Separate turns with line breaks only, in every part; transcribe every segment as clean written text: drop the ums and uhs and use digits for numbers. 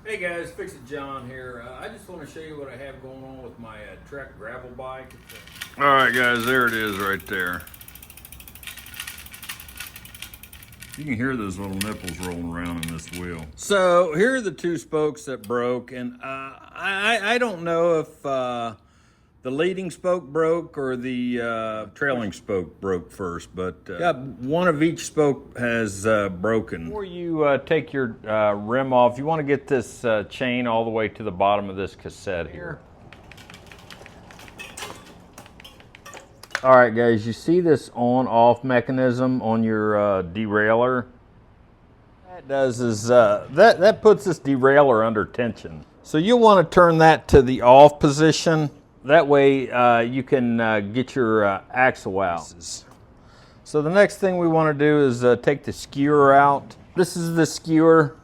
Hey guys, Fix It John here. I just want to show you what I have going on with my Trek gravel bike.
All right guys, there it is right there. You can hear those little nipples rolling around in this wheel.
So here are the two spokes that broke, and I don't know if the leading spoke broke or the trailing spoke broke first, but yeah, one of each spoke has broken. Before you take your rim off, you want to get this chain all the way to the bottom of this cassette here. All right guys, you see this on-off mechanism on your derailleur? What that does is that puts this derailleur under tension. So you'll want to turn that to the off position. That way you can get your axle out. So the next thing we want to do is take the skewer out. This is the skewer.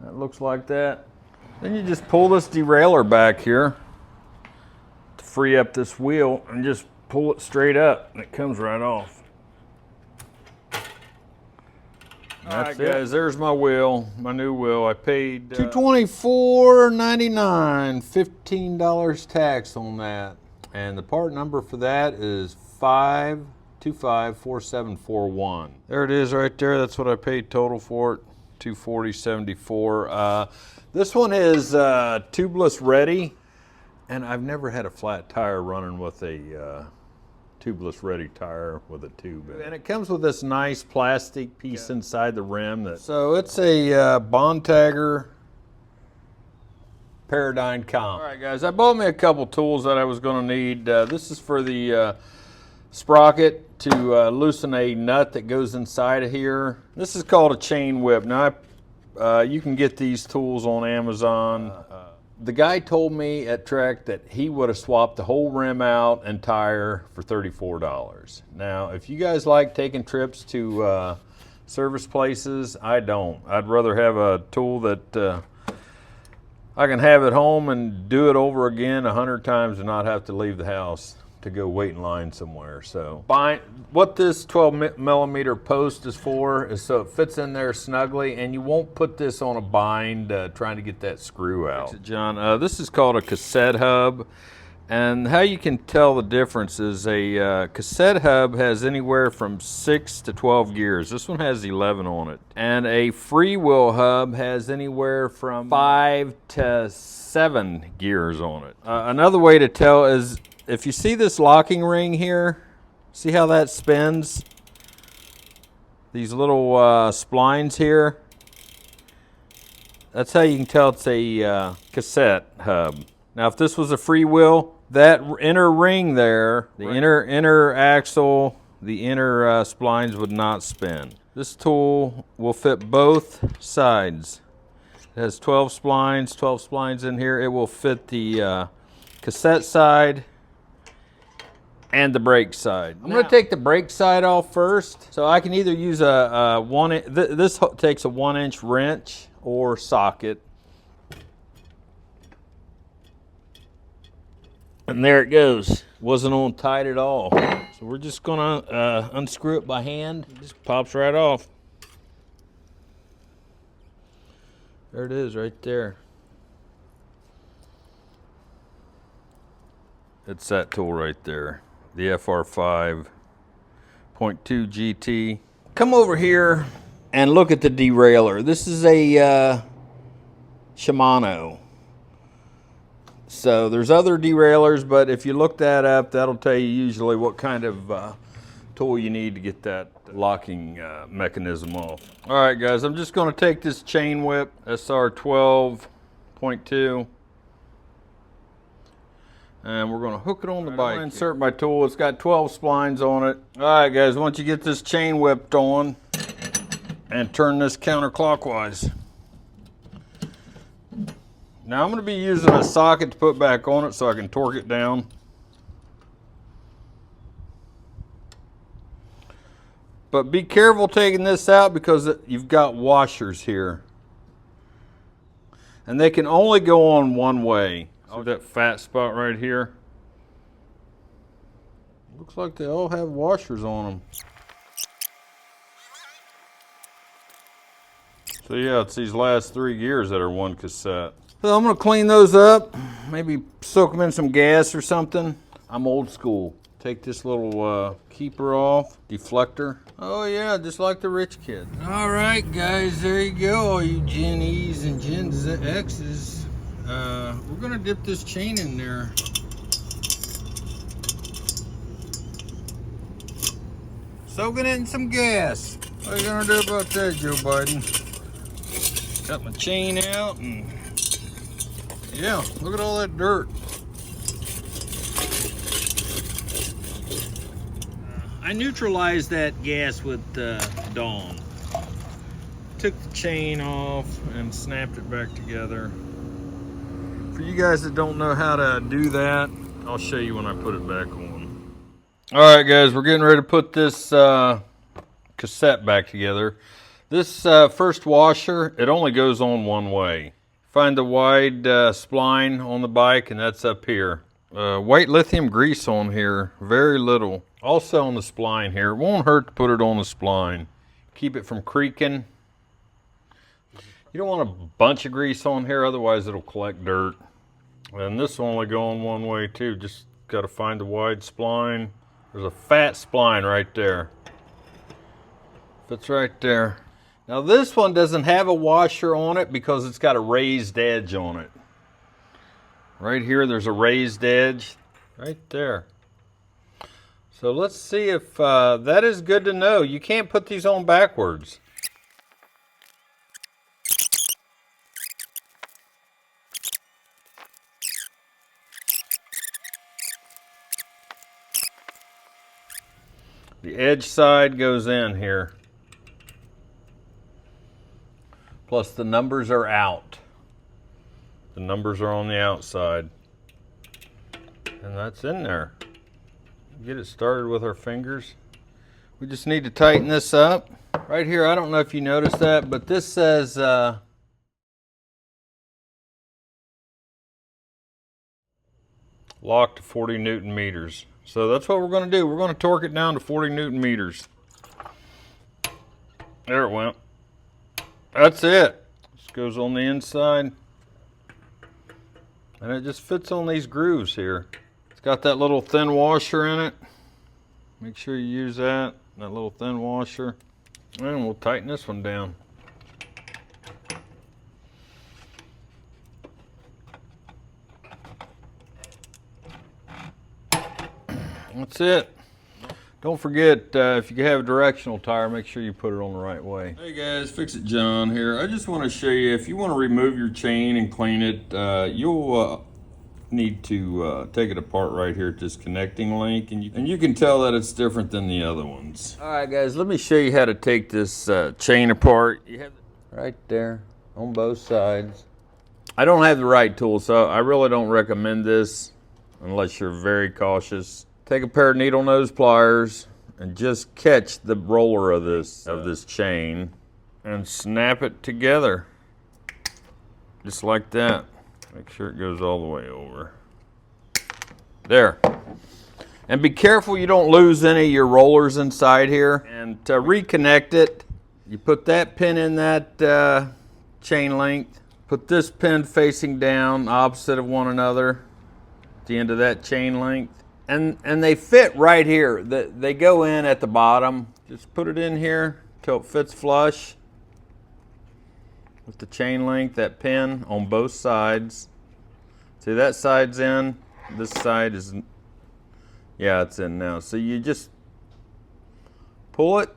That looks like that. Then you just pull this derailleur back here to free up this wheel and just pull it straight up and it comes right off. All right, guys, there's my wheel, my new wheel. I paid $224.99, $15 tax on that. And the part number for that is 5254741. There it is right there. That's what I paid total for it, $240.74. This one is tubeless ready, and I've never had a flat tire running with a tubeless ready tire with a tube in it. And it comes with this nice plastic piece inside the rim. So it's a Bond Tagger Paradigm comp. All right guys, I bought me a couple tools that I was going to need. This is for the sprocket to loosen a nut that goes inside of here. This is called a chain whip. Now you can get these tools on Amazon. The guy told me at Trek that he would have swapped the whole rim out and tire for $34. Now, if you guys like taking trips to service places, I don't. I'd rather have a tool that I can have at home and do it over again 100 times and not have to leave the house to go wait in line somewhere. So what this 12 millimeter post is for is so it fits in there snugly, and you won't put this on a bind trying to get that screw out. John, this is called a cassette hub, and how you can tell the difference is a cassette hub has anywhere from 6 to 12 gears. This one has 11 on it, and a Freewheel hub has anywhere from 5 to 7 gears on it. Another way to tell is if you see this locking ring here, see how that spins? These little splines here. That's how you can tell it's a cassette hub. Now if this was a Freewheel, that inner ring there, the inner axle, the inner splines would not spin. This tool will fit both sides. It has 12 splines in here. It will fit the cassette side and the brake side. I'm going to take the brake side off first. So I can either use a this takes a 1-inch wrench or socket. And there it goes. Wasn't on tight at all. So we're just going to unscrew it by hand. It just pops right off. There it is right there. It's that tool right there. The FR5.2 GT. Come over here and look at the derailleur. This is a Shimano. So there's other derailleurs, but if you look that up, that'll tell you usually what kind of tool you need to get that locking mechanism off. All right guys, I'm just going to take this chain whip, SR 12.2. and we're going to hook it on the bike. I'm going to insert my tool. It's got 12 splines on it. All right, guys, once you get this chain whipped on and turn this counterclockwise. Now I'm going to be using a socket to put back on it so I can torque it down. But be careful taking this out because you've got washers here. And they can only go on one way. See that fat spot right here? Looks like they all have washers on them. So yeah, it's these last 3 gears that are one cassette. So I'm gonna clean those up, maybe soak them in some gas or something. I'm old school. Take this little keeper off, deflector. Oh yeah, just like the rich kid. All right, guys, there you go, all you Gen E's and Gen X's. We're gonna dip this chain in there. Soaking it in some gas. What are you gonna do about that, Joe Biden? Got my chain out and yeah, look at all that dirt. I neutralized that gas with Dawn. Took the chain off and snapped it back together. For you guys that don't know how to do that, I'll show you when I put it back on. All right, guys, we're getting ready to put this cassette back together. This first washer, it only goes on one way. Find the wide spline on the bike, and that's up here. White lithium grease on here, very little. Also on the spline here. It won't hurt to put it on the spline. Keep it from creaking. You don't want a bunch of grease on here, otherwise it'll collect dirt. And this will only go on one way too. Just got to find the wide spline. There's a fat spline right there. Fits right there. Now this one doesn't have a washer on it because it's got a raised edge on it. Right here there's a raised edge. Right there. So let's see if that is good to know. You can't put these on backwards. The edge side goes in here. Plus the numbers are out. The numbers are on the outside. And that's in there. Get it started with our fingers. We just need to tighten this up. Right here, I don't know if you noticed that, but this says lock to 40 Newton meters. So that's what we're going to do. We're going to torque it down to 40 Newton meters. There it went. That's it. This goes on the inside. And it just fits on these grooves here. It's got that little thin washer in it. Make sure you use that little thin washer. And we'll tighten this one down. That's it. Don't forget, if you have a directional tire, make sure you put it on the right way. Hey guys, Fix It John here. I just want to show you, if you want to remove your chain and clean it, you'll need to take it apart right here at this connecting link, and you can tell that it's different than the other ones. All right guys, let me show you how to take this chain apart. You have right there on both sides. I don't have the right tool, so I really don't recommend this unless you're very cautious. Take a pair of needle nose pliers and just catch the roller of this chain and snap it together just like that. Make sure it goes all the way over. There. And be careful you don't lose any of your rollers inside here. And to reconnect it, you put that pin in that chain length. Put this pin facing down, opposite of one another, at the end of that chain length. And they fit right here. They go in at the bottom. Just put it in here till it fits flush with the chain length, that pin on both sides. See, that side's in, this side is, yeah, it's in now. So you just pull it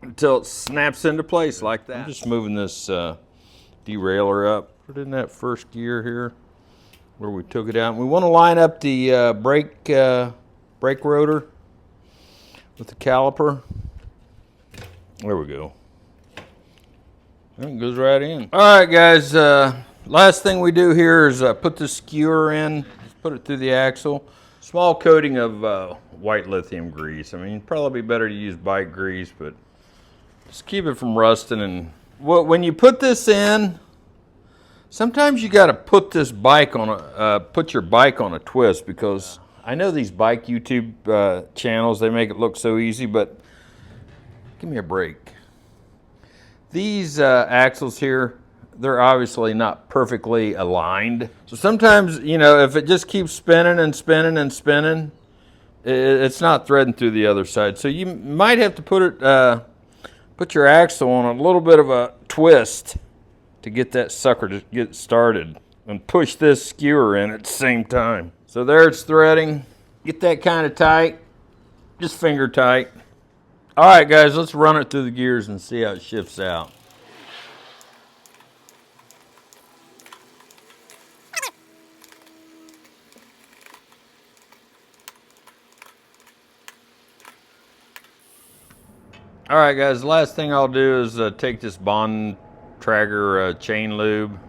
until it snaps into place like that. I'm just moving this derailleur up. Put it in that first gear here where we took it out. We want to line up the brake rotor with the caliper. There we go. It goes right in. All right, guys. Last thing we do here is put the skewer in. Just put it through the axle. Small coating of white lithium grease. I mean, probably be better to use bike grease, but just keep it from rusting. And when you put this in, sometimes you got to put this bike on put your bike on a twist, because I know these bike YouTube channels, they make it look so easy, but give me a break. These axles here, they're obviously not perfectly aligned. So sometimes, you know, if it just keeps spinning and spinning and spinning, it's not threading through the other side. So you might have to put your axle on a little bit of a twist to get that sucker to get started, and push this skewer in at the same time. So there it's threading. Get that kind of tight, just finger tight. All right, guys, let's run it through the gears and see how it shifts out. All right, guys, the last thing I'll do is take this Bond Trager chain lube.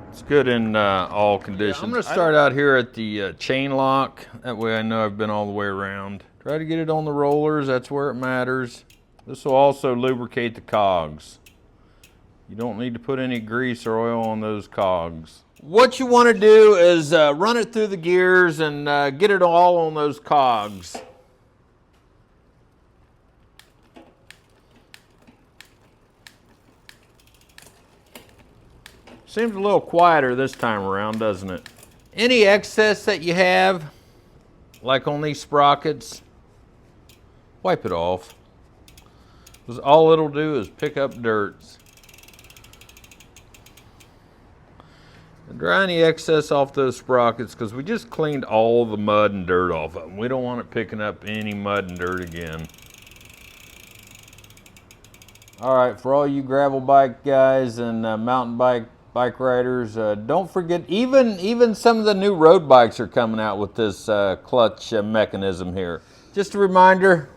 It's good in all conditions. Yeah, I'm going to start out here at the chain lock. That way I know I've been all the way around. Try to get it on the rollers. That's where it matters. This will also lubricate the cogs. You don't need to put any grease or oil on those cogs. What you want to do is run it through the gears and get it all on those cogs. Seems a little quieter this time around, doesn't it? Any excess that you have, like on these sprockets, wipe it off. Because all it'll do is pick up dirt. And dry any excess off those sprockets, because we just cleaned all the mud and dirt off of them. We don't want it picking up any mud and dirt again. All right, for all you gravel bike guys and mountain bike riders, don't forget, even some of the new road bikes are coming out with this clutch mechanism here. Just a reminder,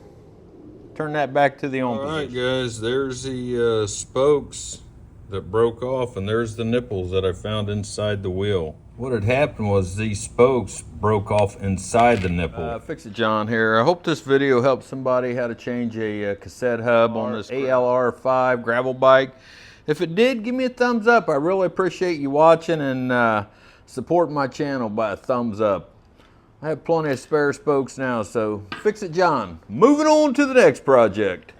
turn that back to the on position. All right, guys, there's the spokes that broke off, and there's the nipples that I found inside the wheel. What had happened was these spokes broke off inside the nipple. Fix It John here. I hope this video helps somebody how to change a cassette hub on this ALR 5 gravel bike. If it did, give me a thumbs up. I really appreciate you watching and supporting my channel by a thumbs up. I have plenty of spare spokes now, so Fix It John. Moving on to the next project.